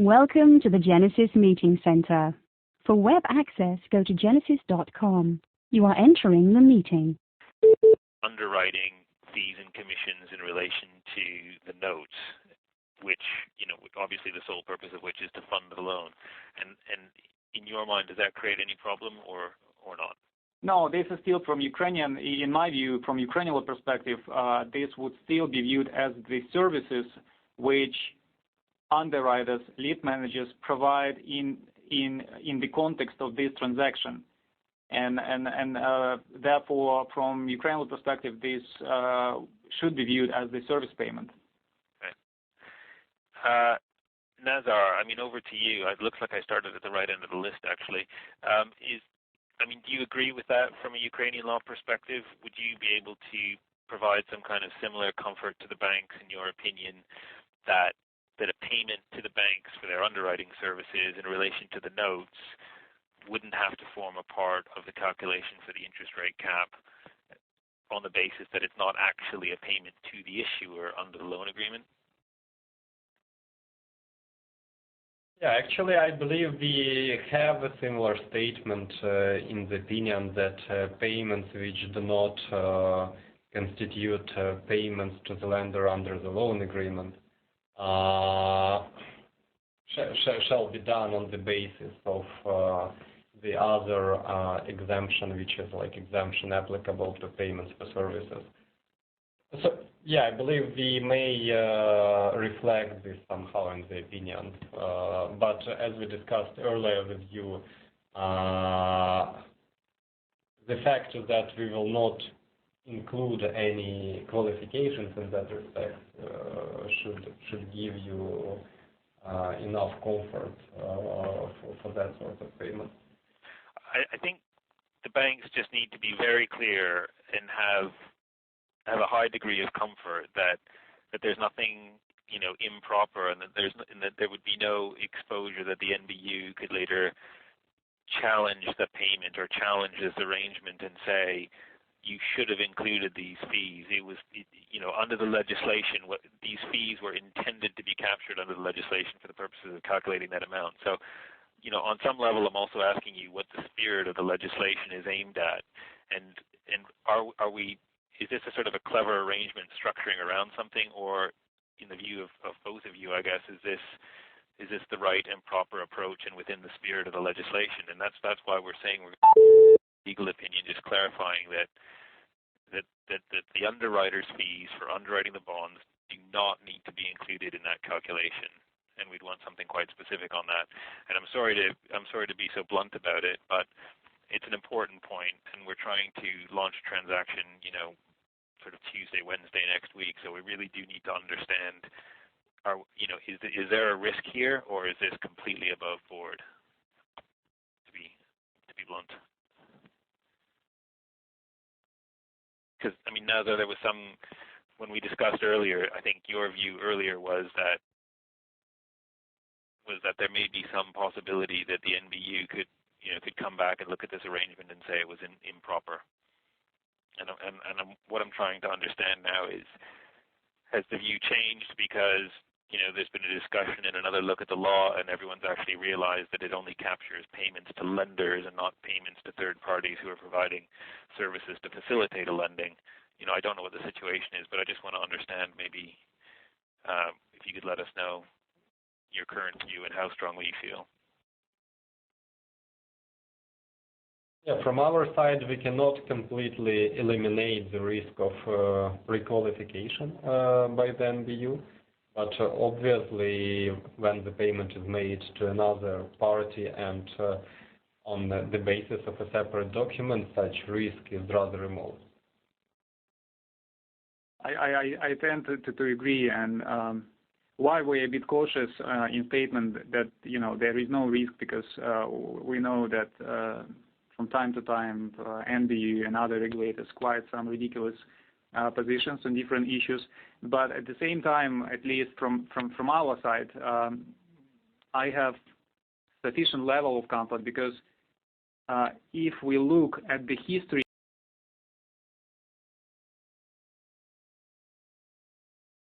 Welcome to the Genesis Meeting Center. For web access, go to genesis.com. You are entering the meeting. Underwriting fees and commissions in relation to the notes, which, obviously the sole purpose of which is to fund the loan. And in your mind, does that create any problem or not? No, this is still from Ukrainian, in my view, from Ukrainian perspective, this would still be viewed as the services which underwriters, lead managers provide in the context of this transaction. And therefore, from Ukrainian perspective, this should be viewed as the service payment. Okay. Nazar, over to you. It looks like I started at the right end of the list, actually. Do you agree with that from a Ukrainian law perspective? Would you be able to provide some kind of similar comfort to the banks, in your opinion, that a payment to the banks for their underwriting services in relation to the notes wouldn't have to form a part of the calculation for the interest rate cap on the basis that it's not actually a payment to the issuer under the loan agreement? Yeah, actually, I believe we have a similar statement in the opinion that payments which do not constitute payments to the lender under the loan agreement shall be done on the basis of the other exemption, which is like exemption applicable to payments for services. So, yeah, I believe we may reflect this somehow in the opinion, but as we discussed earlier with you, the fact is that we will not include any qualifications in that respect should give you enough comfort for that sort of payment. I think the banks just need to be very clear and have a high degree of comfort that there's nothing improper and that there would be no exposure that the NBU could later challenge the payment or challenge this arrangement and say you should have included these fees. It was under the legislation, these fees were intended to be captured under the legislation for the purposes of calculating that amount. So, on some level, I'm also asking you what the spirit of the legislation is aimed at, and are we? Is this a sort of a clever arrangement structuring around something, or in the view of both of you, I guess, is this the right and proper approach and within the spirit of the legislation? And that's why we're saying we're legal opinion, just clarifying that the underwriter's fees for underwriting the bonds do not need to be included in that calculation, and we'd want something quite specific on that. And I'm sorry to be so blunt about it, but it's an important point, and we're trying to launch a transaction, sort of Tuesday, Wednesday next week. So we really do need to understand, is there a risk here, or is this completely above board? To be blunt. Because now that there was some, when we discussed earlier, I think your view earlier was that there may be some possibility that the NBU could come back and look at this arrangement and say it was improper. And what I'm trying to understand now is, has the view changed because there's been a discussion and another look at the law, and everyone's actually realized that it only captures payments to lenders and not payments to third parties who are providing services to facilitate a lending? I don't know what the situation is, but I just want to understand maybe if you could let us know your current view and how strongly you feel. Yeah, from our side, we cannot completely eliminate the risk of requalification by the NBU, but obviously when the payment is made to another party and on the basis of a separate document, such risk is rather remote. I tend to agree, and why we're a bit cautious in statement that there is no risk, because we know that from time to time NBU and other regulators quite some ridiculous positions on different issues, but at the same time, at least from our side, I have sufficient level of comfort, because if we look at the history